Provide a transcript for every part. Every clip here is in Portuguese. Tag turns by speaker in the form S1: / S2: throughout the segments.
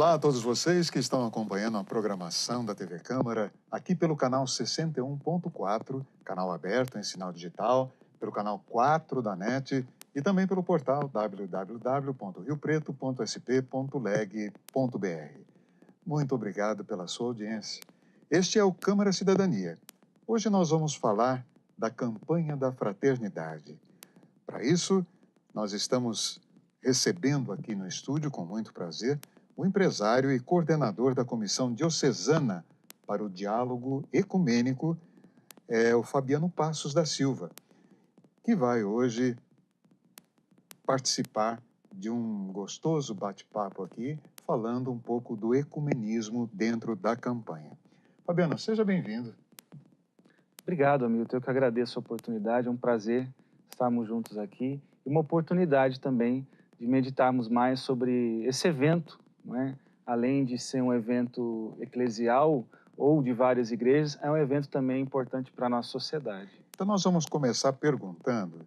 S1: Olá a todos vocês que estão acompanhando a programação da TV Câmara, aqui pelo canal 61.4, canal aberto em sinal digital, pelo canal 4 da NET e também pelo portal www.riopreto.sp.leg.br. Muito obrigado pela sua audiência. Este é o Câmara Cidadania. Hoje nós vamos falar da campanha da fraternidade. Para isso, nós estamos recebendo aqui no estúdio, com muito prazer, o empresário e coordenador da Comissão Diocesana para o Diálogo Ecumênico, o Fabiano Passos da Silva, que vai hoje participar de um gostoso bate-papo aqui, falando um pouco do ecumenismo dentro da campanha. Fabiano, seja bem-vindo.
S2: Obrigado, Hamilton. Eu que agradeço a oportunidade, é um prazer estarmos juntos aqui e uma oportunidade também de meditarmos mais sobre esse evento, não é? Além de ser um evento eclesial ou de várias igrejas, é um evento também importante para a nossa sociedade.
S1: Então nós vamos começar perguntando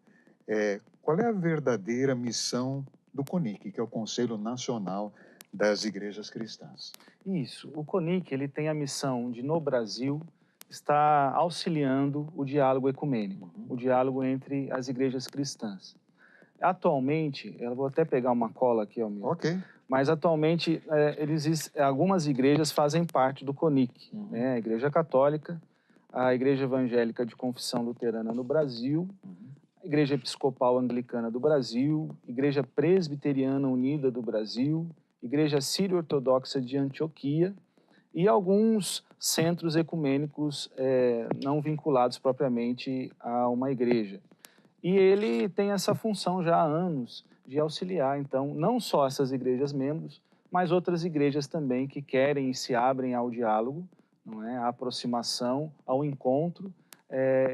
S1: qual é a verdadeira missão do CONIC, que é o Conselho Nacional das Igrejas Cristãs.
S2: Isso, o CONIC ele tem a missão de, no Brasil, estar auxiliando o diálogo ecumênico, o diálogo entre as igrejas cristãs. Atualmente, eu vou até pegar uma cola aqui, Hamilton.
S1: Ok.
S2: Mas atualmente algumas igrejas fazem parte do CONIC, né? A Igreja Católica, a Igreja Evangélica de Confissão Luterana no Brasil, a Igreja Episcopal Anglicana do Brasil, Igreja Presbiteriana Unida do Brasil, Igreja Sírio-Ortodoxa de Antioquia e alguns centros ecumênicos não vinculados propriamente a uma igreja. E ele tem essa função já há anos de auxiliar, então, não só essas igrejas membros, mas outras igrejas também que querem e se abrem ao diálogo, não é? À aproximação, ao encontro.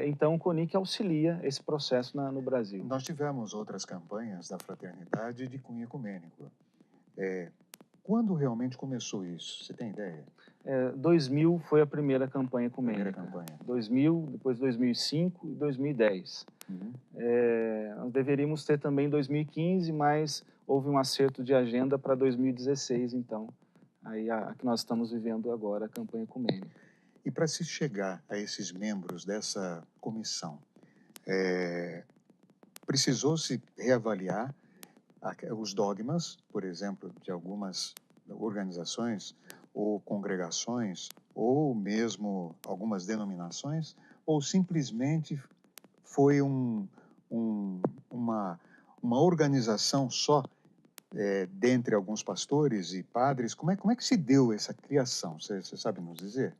S2: Então, o CONIC auxilia esse processo no Brasil.
S1: Nós tivemos outras campanhas da fraternidade de cunho ecumênico. Quando realmente começou isso? Você tem ideia?
S2: 2000 foi a primeira campanha ecumênica.
S1: Primeira campanha.
S2: 2000, depois 2005 e 2010. Nós deveríamos ter também 2015, mas houve um acerto de agenda para 2016, então, aí a que nós estamos vivendo agora, a campanha ecumênica.
S1: E para se chegar a esses membros dessa comissão, precisou-se reavaliar os dogmas, por exemplo, de algumas organizações ou congregações, ou mesmo algumas denominações, ou simplesmente foi uma organização só dentre alguns pastores e padres? Como é que se deu essa criação? Você sabe nos dizer?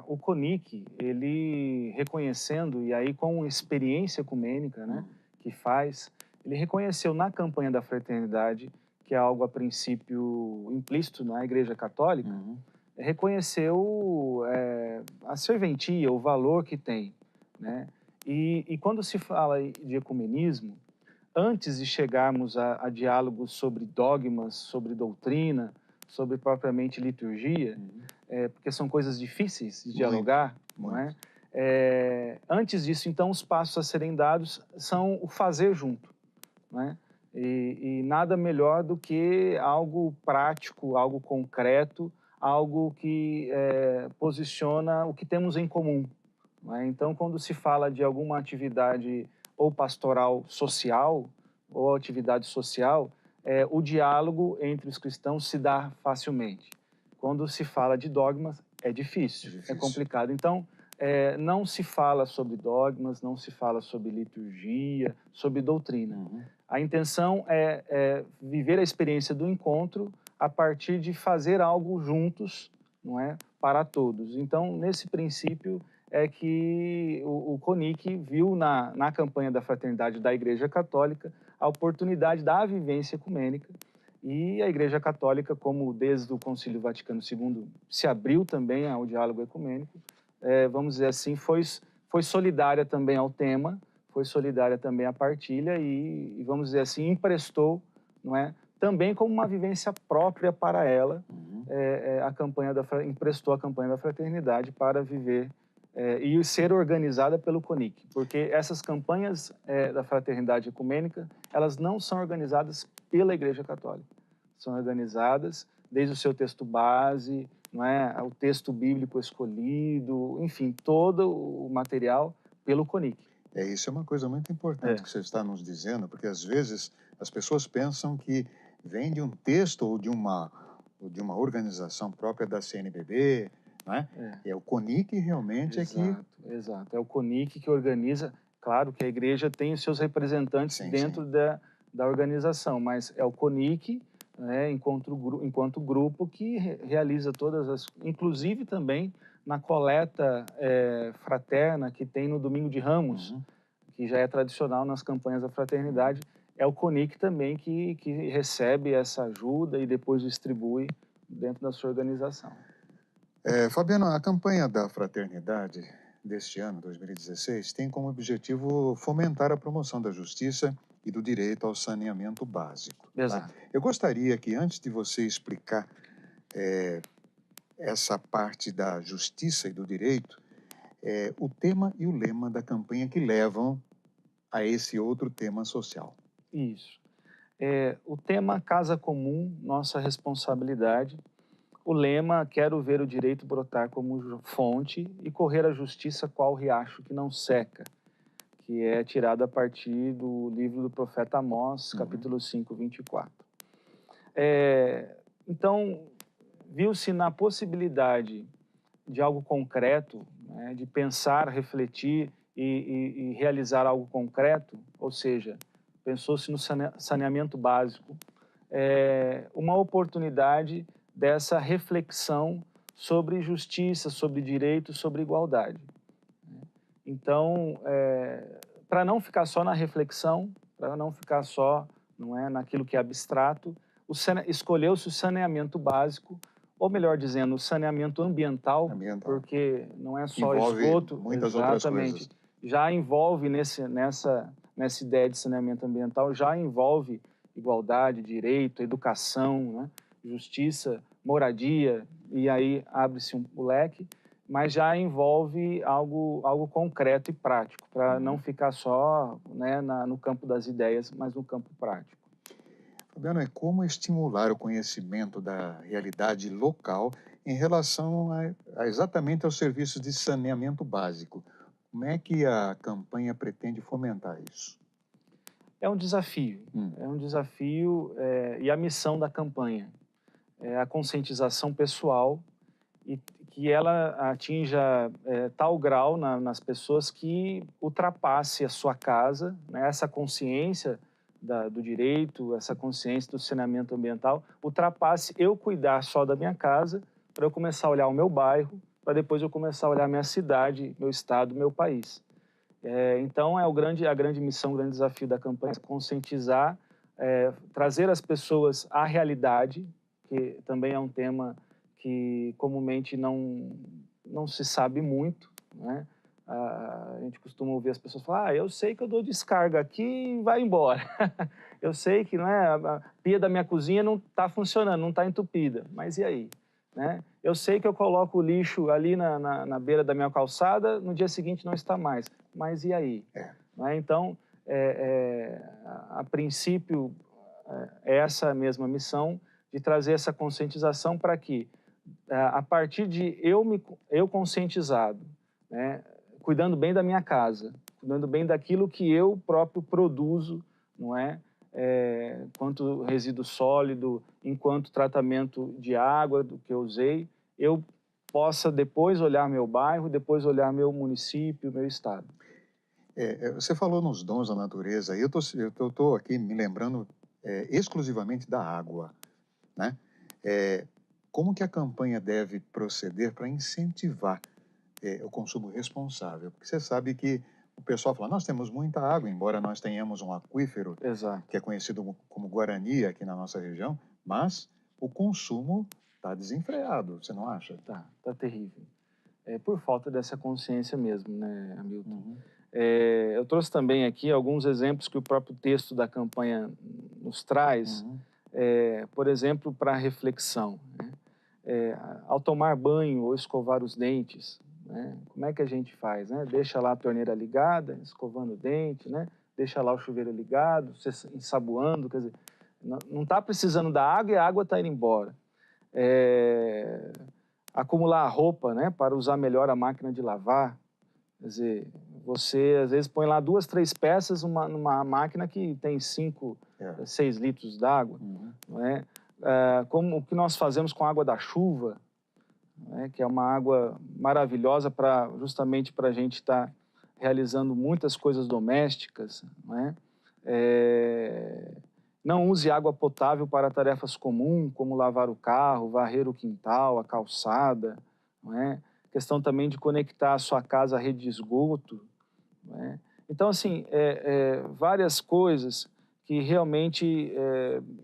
S2: O CONIC, ele reconhecendo, e aí com experiência ecumênica, né, que faz, ele reconheceu na campanha da fraternidade, que é algo a princípio implícito na Igreja Católica, reconheceu a serventia, o valor que tem, né? E quando se fala de ecumenismo, antes de chegarmos a diálogos sobre dogmas, sobre doutrina, sobre propriamente liturgia, porque são coisas difíceis de dialogar, não é? Antes disso, então, os passos a serem dados são o fazer junto, não é? E nada melhor do que algo prático, algo concreto, algo que posiciona o que temos em comum. Não é? Então, quando se fala de alguma atividade ou pastoral social, ou atividade social, o diálogo entre os cristãos se dá facilmente. Quando se fala de dogmas, é difícil, é complicado. Então, não se fala sobre dogmas, não se fala sobre liturgia, sobre doutrina. A intenção é viver a experiência do encontro a partir de fazer algo juntos, não é, para todos. Então, nesse princípio é que o CONIC viu na campanha da fraternidade da Igreja Católica a oportunidade da vivência ecumênica, e a Igreja Católica, como desde o Concílio Vaticano II se abriu também ao diálogo ecumênico, vamos dizer assim, foi solidária também ao tema, foi solidária também à partilha e vamos dizer assim, emprestou, não é, também como uma vivência própria para ela, emprestou a campanha da fraternidade para viver e ser organizada pelo CONIC, porque essas campanhas da fraternidade ecumênica, elas não são organizadas pela Igreja Católica, são organizadas desde o seu texto base, não é, o texto bíblico escolhido, enfim, todo o material pelo CONIC.
S1: Isso é uma coisa muito importante que você está nos dizendo, porque às vezes as pessoas pensam que vem de um texto ou de uma organização própria da CNBB, né? É o CONIC realmente
S2: Exato, exato. É o CONIC que organiza. Claro que a igreja tem os seus representantes dentro da organização, mas é o CONIC, né, enquanto grupo que realiza todas as... Inclusive também na coleta fraterna que tem no Domingo de Ramos, que já é tradicional nas campanhas da fraternidade, é o CONIC também que recebe essa ajuda e depois distribui dentro da sua organização.
S1: Fabiano, a campanha da fraternidade deste ano, 2016, tem como objetivo fomentar a promoção da justiça e do direito ao saneamento básico.
S2: Exato.
S1: Tá? Eu gostaria que, antes de você explicar essa parte da justiça e do direito, o tema e o lema da campanha que levam a esse outro tema social.
S2: Isso. O tema Casa Comum, Nossa Responsabilidade. O lema, quero ver o direito brotar como fonte e correr a justiça qual riacho que não seca, que é tirado a partir do livro do profeta Amós, capítulo 5, 24. Então, viu-se na possibilidade de algo concreto, né, de pensar, refletir e realizar algo concreto, ou seja, pensou-se no saneamento básico, uma oportunidade dessa reflexão sobre justiça, sobre direito, sobre igualdade. Então, para não ficar só na reflexão, para não ficar só, não é, naquilo que é abstrato, escolheu-se o saneamento básico, ou melhor dizendo, o saneamento ambiental, porque não é só
S1: envolve
S2: esgoto,
S1: muitas outras coisas.
S2: Já envolve nessa ideia de saneamento ambiental, já envolve igualdade, direito, educação, né? Justiça, moradia, e aí abre-se um leque, mas já envolve algo concreto e prático, para não ficar só, né, no campo das ideias, mas no campo prático.
S1: Fabiano, como estimular o conhecimento da realidade local em relação exatamente aos serviços de saneamento básico? Como é que a campanha pretende fomentar isso?
S2: É um desafio, e a missão da campanha é a conscientização pessoal e que ela atinja tal grau nas pessoas que ultrapasse a sua casa, né, essa consciência do direito, essa consciência do saneamento ambiental, ultrapasse eu cuidar só da minha casa para eu começar a olhar o meu bairro, para depois eu começar a olhar a minha cidade, meu estado, meu país. Então, a grande missão, o grande desafio da campanha é conscientizar, trazer as pessoas à realidade, que também é um tema que comumente não se sabe muito, né? A gente costuma ouvir as pessoas falar, eu sei que eu dou descarga aqui e vai embora. Eu sei que, não é, a pia da minha cozinha não está funcionando, não está entupida, mas e aí? Né? Eu sei que eu coloco o lixo ali na beira da minha calçada, no dia seguinte não está mais, mas e aí? Né? Então, a princípio, é essa mesma missão de trazer essa conscientização para que, a partir de eu conscientizado, né, cuidando bem da minha casa, cuidando bem daquilo que eu próprio produzo, não é? Quanto resíduo sólido, enquanto tratamento de água do que eu usei, eu possa depois olhar meu bairro, depois olhar meu município, meu estado.
S1: Você falou nos dons da natureza, e eu estou aqui me lembrando exclusivamente da água, né? Como que a campanha deve proceder para incentivar o consumo responsável? Porque você sabe que o pessoal fala, nós temos muita água, embora nós tenhamos um aquífero, que é conhecido como Guarani aqui na nossa região, mas o consumo está desenfreado, você não acha?
S2: Tá terrível. Por falta dessa consciência mesmo, né, Hamilton? Eu trouxe também aqui alguns exemplos que o próprio texto da campanha nos traz, por exemplo, para reflexão, né? Ao tomar banho ou escovar os dentes, né? Como é que a gente faz? Né? Deixa lá a torneira ligada, escovando o dente, né? Deixa lá o chuveiro ligado, ensaboando, quer dizer, não está precisando da água e a água está indo embora. acumular a roupa, né, para usar melhor a máquina de lavar. Quer dizer, você às vezes põe lá 2, 3 peças numa máquina que tem 5, 6 litros d'água, não é? Como o que nós fazemos com a água da chuva, né, que é uma água maravilhosa justamente para a gente estar realizando muitas coisas domésticas, não é? Não use água potável para tarefas comuns, como lavar o carro, varrer o quintal, a calçada, não é? Questão também de conectar a sua casa à rede de esgoto, não é? Então, assim, várias coisas que realmente,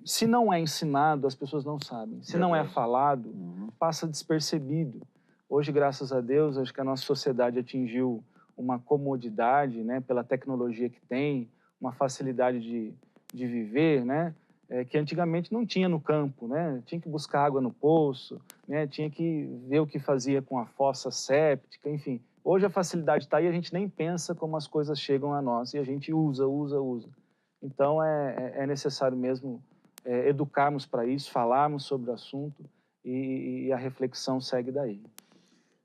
S2: se não é ensinado, as pessoas não sabem. Se não é falado, passa despercebido. Hoje, graças a Deus, acho que a nossa sociedade atingiu uma comodidade, né, pela tecnologia que tem, uma facilidade de viver, né, que antigamente não tinha no campo, né? Tinha que buscar água no poço, né? Tinha que ver o que fazia com a fossa séptica, enfim. Hoje a facilidade está aí, a gente nem pensa como as coisas chegam a nós e a gente usa. Então é necessário mesmo educarmos para isso, falarmos sobre o assunto e a reflexão segue daí.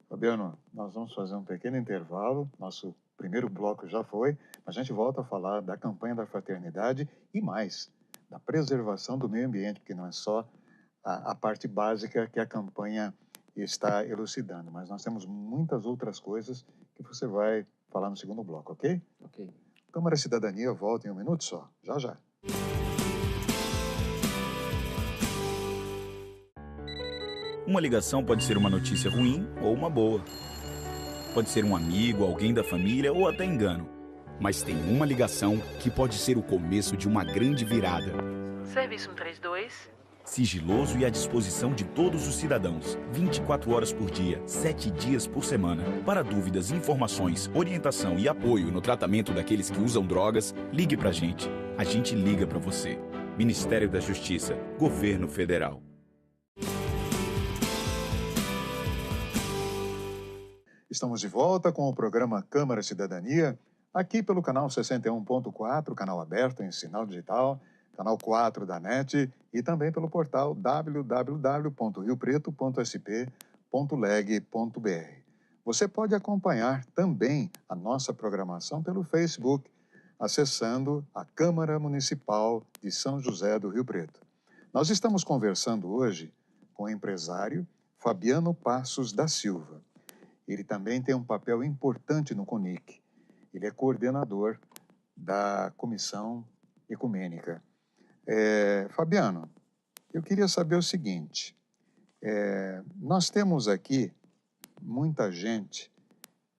S1: Fabiano, nós vamos fazer um pequeno intervalo, nosso primeiro bloco já foi, a gente volta a falar da campanha da fraternidade e mais, da preservação do meio ambiente, porque não é só a parte básica que a campanha está elucidando, mas nós temos muitas outras coisas que você vai falar no segundo bloco, ok?
S2: Ok.
S1: Câmara Cidadania volta em um minuto só, já já.
S3: Uma ligação pode ser uma notícia ruim ou uma boa. Pode ser um amigo, alguém da família ou até engano.
S4: Mas tem uma ligação que pode ser o começo de uma grande virada.
S5: Serviço 132.
S3: Sigiloso e à disposição de todos os cidadãos, 24 horas por dia, 7 dias por semana. Para dúvidas, informações, orientação e apoio no tratamento daqueles que usam drogas, ligue pra gente. A gente liga pra você. Ministério da Justiça, Governo Federal.
S1: Estamos de volta com o programa Câmara Cidadania, aqui pelo canal 61.4, canal aberto em sinal digital, canal 4 da NET e também pelo portal www.riopreto.sp.leg.br. Você pode acompanhar também a nossa programação pelo Facebook, acessando a Câmara Municipal de São José do Rio Preto. Nós estamos conversando hoje com o empresário Fabiano Passos da Silva. Ele também tem um papel importante no CONIC. Ele é coordenador da Comissão Ecumênica. Fabiano, eu queria saber o seguinte. Nós temos aqui muita gente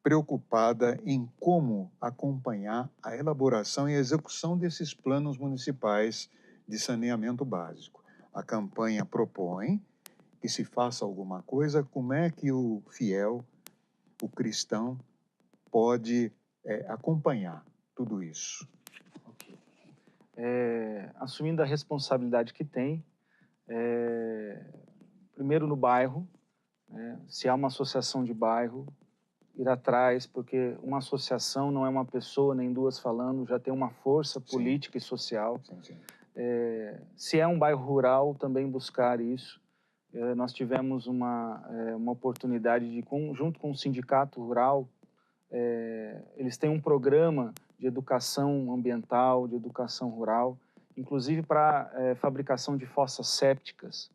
S1: preocupada em como acompanhar a elaboração e execução desses planos municipais de saneamento básico. A campanha propõe que se faça alguma coisa, como é que o fiel, o cristão, pode acompanhar tudo isso?
S2: Okay. Assumindo a responsabilidade que tem, primeiro no bairro, se há uma associação de bairro, ir atrás, porque uma associação não é uma pessoa nem duas falando, já tem uma força política e social.
S1: Sim.
S2: Se é um bairro rural, também buscar isso. Nós tivemos uma oportunidade de, junto com o Sindicato Rural, eles têm um programa de educação ambiental, de educação rural, inclusive para fabricação de fossas sépticas,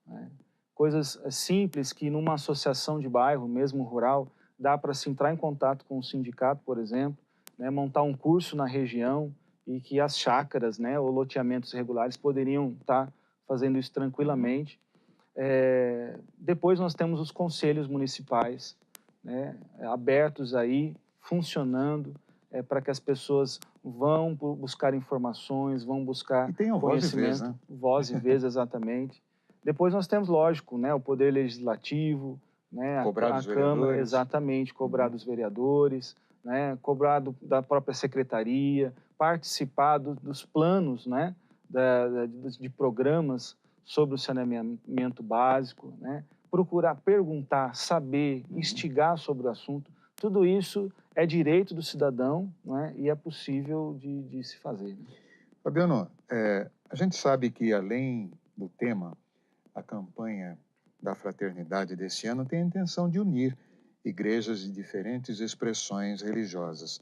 S2: né? Coisas simples que numa associação de bairro, mesmo rural, dá para se entrar em contato com o sindicato, por exemplo, né, montar um curso na região e que as chácaras, né, ou loteamentos regulares poderiam estar fazendo isso tranquilamente. Depois nós temos os conselhos municipais, né, abertos aí, funcionando, para que as pessoas vão buscar informações, vão buscar conhecimento. Voz e vez, exatamente. Depois nós temos, lógico, né, o Poder Legislativo, né, a Câmara, exatamente, cobrar dos vereadores, né, cobrar da própria secretaria, participar dos planos, né, de programas sobre o saneamento básico, né, procurar perguntar, saber, instigar sobre o assunto. Tudo isso é direito do cidadão, né, e é possível de se fazer. Né?
S1: Fabiano, a gente sabe que além do tema, a campanha da Fraternidade deste ano tem a intenção de unir igrejas de diferentes expressões religiosas.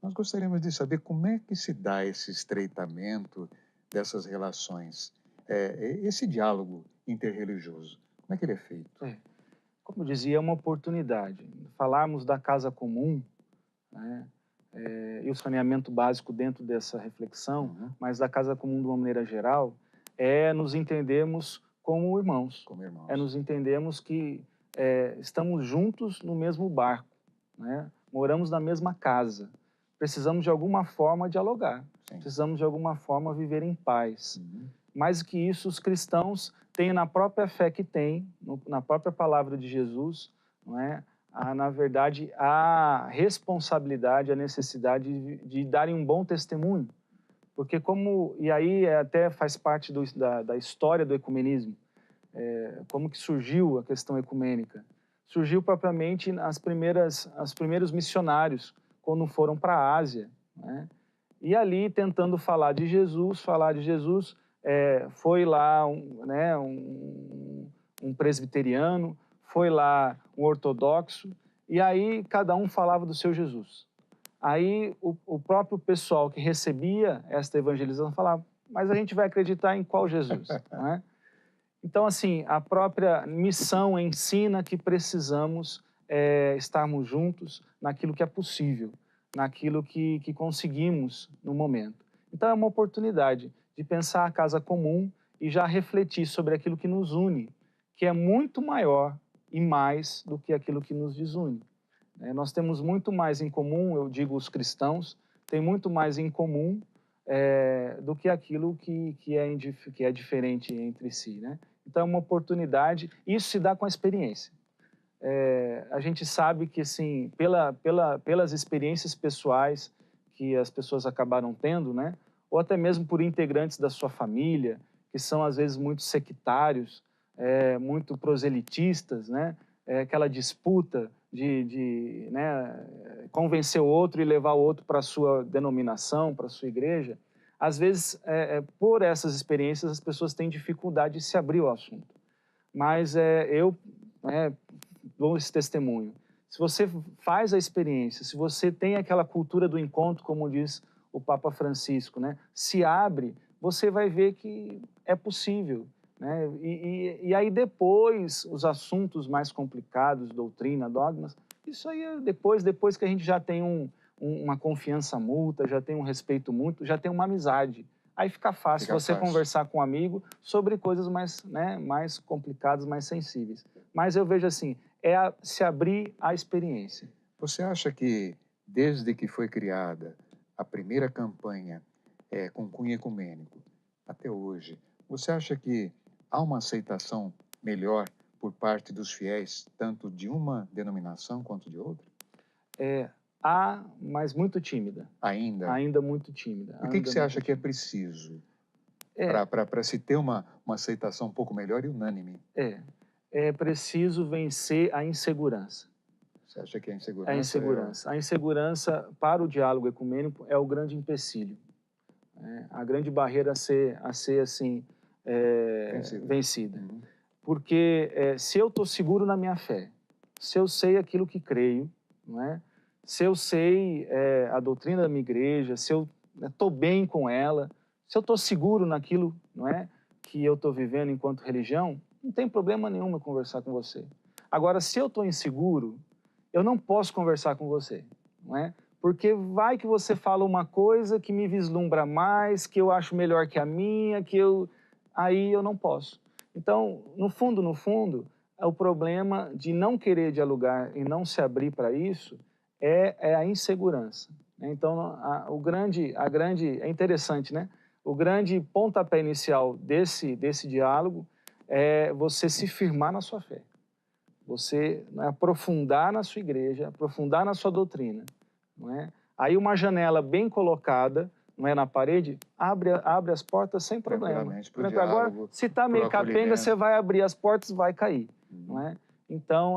S1: Nós gostaríamos de saber como é que se dá esse estreitamento dessas relações, esse diálogo interreligioso. Como é que ele é feito?
S2: Como eu dizia, é uma oportunidade. Falarmos da casa comum, né, e o saneamento básico dentro dessa reflexão, mas da casa comum de uma maneira geral, é nos entendermos como irmãos.
S1: Como irmãos.
S2: É nos entendermos que estamos juntos no mesmo barco, né? Moramos na mesma casa. Precisamos de alguma forma dialogar.
S1: Sim.
S2: Precisamos de alguma forma viver em paz. Mais que isso, os cristãos têm na própria fé que têm, na própria palavra de Jesus, não é? Na verdade, a responsabilidade, a necessidade de darem um bom testemunho. Porque e aí até faz parte da história do ecumenismo, como que surgiu a questão ecumênica. Surgiu propriamente os primeiros missionários, quando foram para a Ásia, né? E ali, tentando falar de Jesus, foi lá um presbiteriano, foi lá um ortodoxo, e aí cada um falava do seu Jesus. Aí o próprio pessoal que recebia esta evangelização falava, mas a gente vai acreditar em qual Jesus? Não é? Então, assim, a própria missão ensina que precisamos estarmos juntos naquilo que é possível, naquilo que conseguimos no momento. Então, é uma oportunidade de pensar a casa comum e já refletir sobre aquilo que nos une, que é muito maior e mais do que aquilo que nos desune. Nós temos muito mais em comum, eu digo os cristãos, tem muito mais em comum do que aquilo que é diferente entre si, né? Então, é uma oportunidade, isso se dá com a experiência. A gente sabe que, assim, pelas experiências pessoais que as pessoas acabaram tendo, né? Ou até mesmo por integrantes da sua família, que são, às vezes, muito sectários, muito proselitistas, né? Aquela disputa de convencer o outro e levar o outro para a sua denominação, para a sua igreja. Às vezes, por essas experiências, as pessoas têm dificuldade de se abrir ao assunto. Mas eu dou esse testemunho. Se você faz a experiência, se você tem aquela cultura do encontro, como diz o Papa Francisco, né? Se abre, você vai ver que é possível. Né? E aí depois, os assuntos mais complicados, doutrina, dogmas, isso aí é depois que a gente já tem uma confiança mútua, já tem um respeito mútuo, já tem uma amizade. Aí fica fácil conversar com um amigo sobre coisas mais complicadas, mais sensíveis. Mas eu vejo assim, se abrir à experiência.
S1: Você acha que, desde que foi criada a primeira campanha com cunho ecumênico até hoje, você acha que há uma aceitação melhor por parte dos fiéis, tanto de uma denominação quanto de outra?
S2: Há, mas muito tímida.
S1: Ainda?
S2: Ainda muito tímida.
S1: O que você acha que é preciso para se ter uma aceitação um pouco melhor e unânime?
S2: É preciso vencer a insegurança.
S1: Você acha que a insegurança?
S2: A insegurança. A insegurança para o diálogo ecumênico é o grande empecilho. A grande barreira a ser assim, vencida. Porque se eu estou seguro na minha fé, se eu sei aquilo que creio, não é? Se eu sei a doutrina da minha igreja, se eu estou bem com ela, se eu estou seguro naquilo, não é, que eu estou vivendo enquanto religião, não tem problema nenhum eu conversar com você. Agora, se eu estou inseguro, eu não posso conversar com você, não é? Porque vai que você fala uma coisa que me vislumbra mais, que eu acho melhor que a minha, aí eu não posso. Então, no fundo, o problema de não querer dialogar e não se abrir para isso é a insegurança. Então, é interessante, né? O grande pontapé inicial desse diálogo é você se firmar na sua fé. Você aprofundar na sua igreja, aprofundar na sua doutrina. Não é? Aí uma janela bem colocada, não é, na parede, abre as portas sem problema. Agora, se está meio capenga, você vai abrir as portas, vai cair. Não é? Então,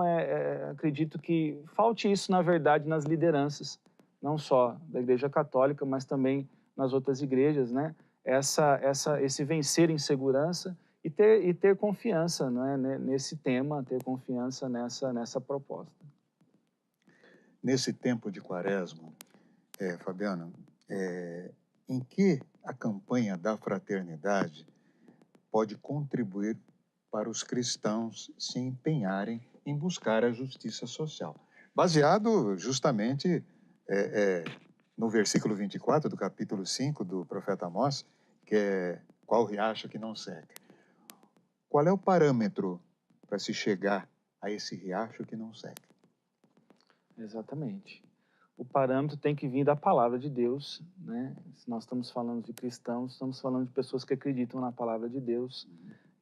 S2: acredito que falte isso, na verdade, nas lideranças, não só da Igreja Católica, mas também nas outras igrejas, né? Esse vencer insegurança e ter confiança, né, nesse tema, ter confiança nessa proposta.
S1: Nesse tempo de Quaresma, Fabiano, em que a campanha da fraternidade pode contribuir para os cristãos se empenharem em buscar a justiça social? Baseado justamente no versículo 24 do capítulo 5 do profeta Amós, que é qual riacho que não seca. Qual é o parâmetro para se chegar a esse riacho que não seca?
S2: Exatamente. O parâmetro tem que vir da palavra de Deus, né? Se nós estamos falando de cristãos, estamos falando de pessoas que acreditam na palavra de Deus.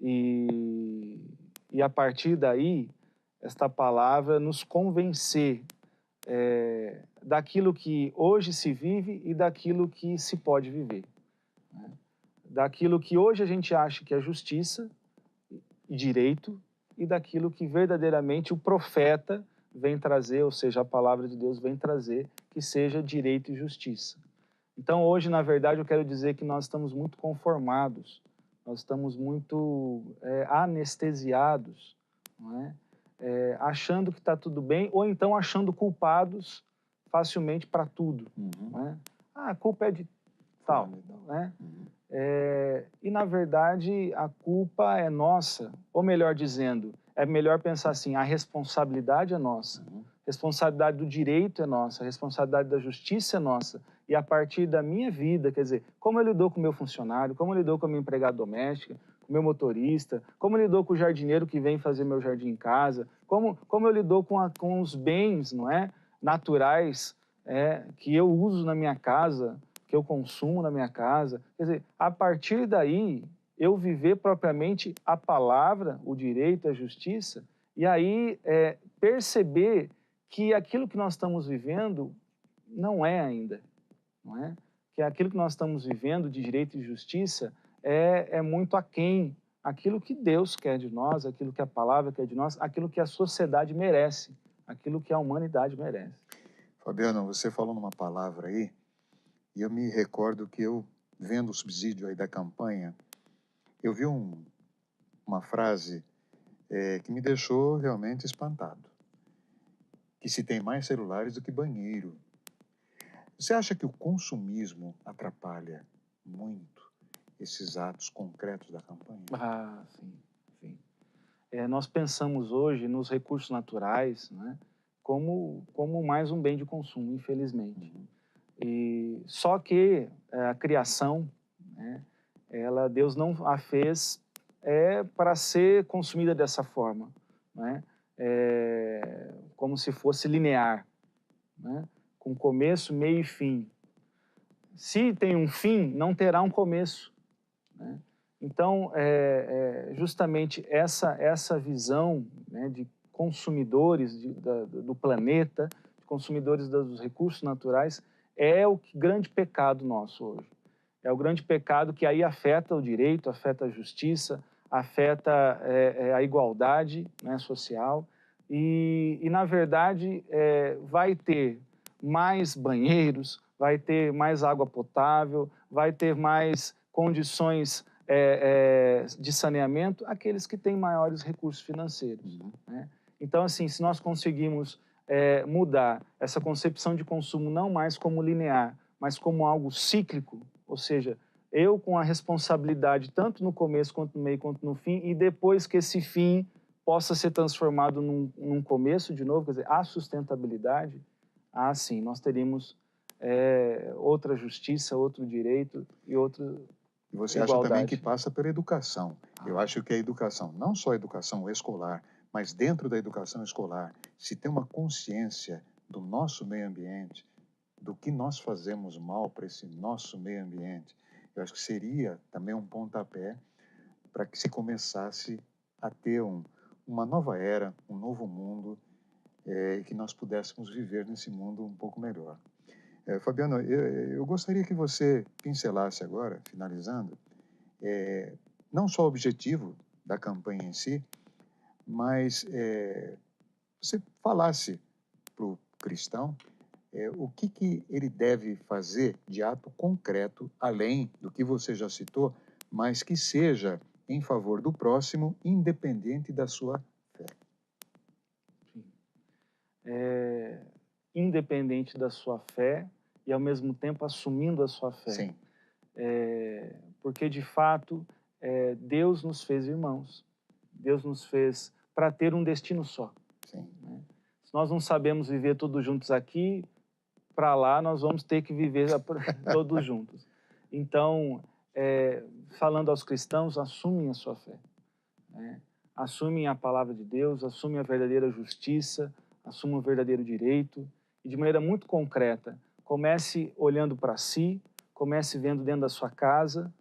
S2: E a partir daí, esta palavra nos convencer daquilo que hoje se vive e daquilo que se pode viver, né? Daquilo que hoje a gente acha que é justiça e direito e daquilo que verdadeiramente o profeta vem trazer, ou seja, a palavra de Deus vem trazer, que seja direito e justiça. Então, hoje, na verdade, eu quero dizer que nós estamos muito conformados, nós estamos muito anestesiados, não é? Achando que está tudo bem, ou então achando culpados facilmente para tudo. Não é? A culpa é de tal. Né? E, na verdade, a culpa é nossa, ou melhor dizendo, é melhor pensar assim, a responsabilidade é nossa, a responsabilidade do direito é nossa, a responsabilidade da justiça é nossa, e a partir da minha vida, quer dizer, como eu lido com o meu funcionário, como eu lido com a minha empregada doméstica, com o meu motorista, como eu lido com o jardineiro que vem fazer meu jardim em casa, como eu lido com os bens, não é, naturais que eu uso na minha casa, que eu consumo na minha casa. Quer dizer, a partir daí, eu viver propriamente a palavra, o direito, a justiça, e aí perceber que aquilo que nós estamos vivendo não é ainda, não é? Que aquilo que nós estamos vivendo de direito e justiça é muito aquém aquilo que Deus quer de nós, aquilo que a palavra quer de nós, aquilo que a sociedade merece, aquilo que a humanidade merece.
S1: Fabiano, você falou numa palavra aí, e eu me recordo que eu, vendo o subsídio aí da campanha, eu vi uma frase que me deixou realmente espantado. Que se tem mais celulares do que banheiro. Você acha que o consumismo atrapalha muito esses atos concretos da campanha?
S2: Ah, sim, sim. Nós pensamos hoje nos recursos naturais, né, como mais um bem de consumo, infelizmente. E só que a criação, né, Deus não a fez para ser consumida dessa forma, né? Como se fosse linear, né? Com começo, meio e fim. Se tem um fim, não terá um começo, né? Então, justamente essa visão, né, de consumidores do planeta, de consumidores dos recursos naturais, é o grande pecado nosso hoje. É o grande pecado que aí afeta o direito, afeta a justiça, afeta a igualdade, né, social. E, na verdade, vai ter mais banheiros, vai ter mais água potável, vai ter mais condições de saneamento aqueles que têm maiores recursos financeiros, né? Então, assim, se nós conseguimos mudar essa concepção de consumo não mais como linear, mas como algo cíclico, ou seja, eu com a responsabilidade tanto no começo, quanto no meio, quanto no fim, e depois que esse fim possa ser transformado num começo de novo, quer dizer, a sustentabilidade, sim, nós teríamos outra justiça, outro direito e outro
S1: E você acha também que passa pela educação. Eu acho que a educação, não só a educação escolar, mas dentro da educação escolar, se tem uma consciência do nosso meio ambiente, do que nós fazemos mal para esse nosso meio ambiente, eu acho que seria também um pontapé para que se começasse a ter uma nova era, um novo mundo, e que nós pudéssemos viver nesse mundo um pouco melhor. Fabiano, eu gostaria que você pincelasse agora, finalizando, não só o objetivo da campanha em si, mas você falasse para o cristão o que ele deve fazer de ato concreto, além do que você já citou, mas que seja em favor do próximo, independente da sua fé.
S2: Independente da sua fé e, ao mesmo tempo, assumindo a sua fé.
S1: Sim.
S2: Porque, de fato, Deus nos fez irmãos. Deus nos fez para ter um destino só.
S1: Sim.
S2: Né? Se nós não sabemos viver todos juntos aqui, para lá nós vamos ter que viver todos juntos. Então, falando aos cristãos, assumem a sua fé. Né? Assumem a palavra de Deus, assumem a verdadeira justiça, assumam o verdadeiro direito. E de maneira muito concreta, comece olhando para si, comece vendo dentro da sua casa,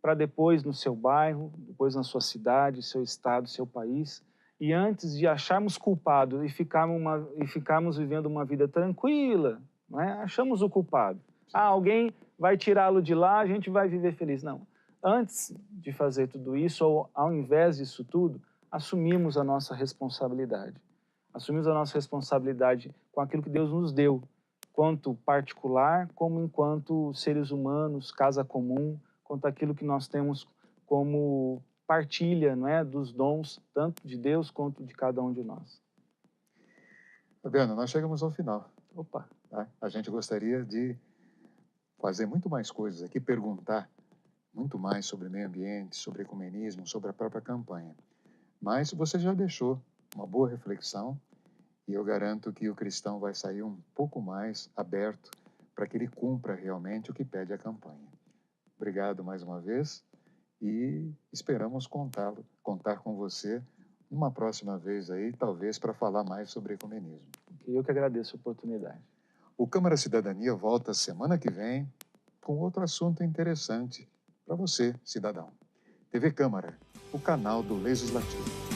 S2: para depois no seu bairro, depois na sua cidade, seu estado, seu país. E antes de acharmos culpado e ficarmos vivendo uma vida tranquila, não é? Achamos o culpado. Alguém vai tirá-lo de lá, a gente vai viver feliz. Não. Antes de fazer tudo isso, ou ao invés disso tudo, assumimos a nossa responsabilidade. Assumimos a nossa responsabilidade com aquilo que Deus nos deu, quanto particular, como enquanto seres humanos, casa comum, quanto aquilo que nós temos como partilha, não é, dos dons, tanto de Deus quanto de cada um de nós.
S1: Fabiano, nós chegamos ao final.
S2: Opa!
S1: Tá? A gente gostaria de fazer muito mais coisas aqui, perguntar muito mais sobre meio ambiente, sobre ecumenismo, sobre a própria campanha. Mas você já deixou uma boa reflexão e eu garanto que o cristão vai sair um pouco mais aberto para que ele cumpra realmente o que pede a campanha. Obrigado mais uma vez e esperamos contar com você uma próxima vez aí, talvez para falar mais sobre ecumenismo.
S2: Eu que agradeço a oportunidade.
S1: O Câmara Cidadania volta semana que vem com outro assunto interessante para você, cidadão. TV Câmara, o canal do Legislativo.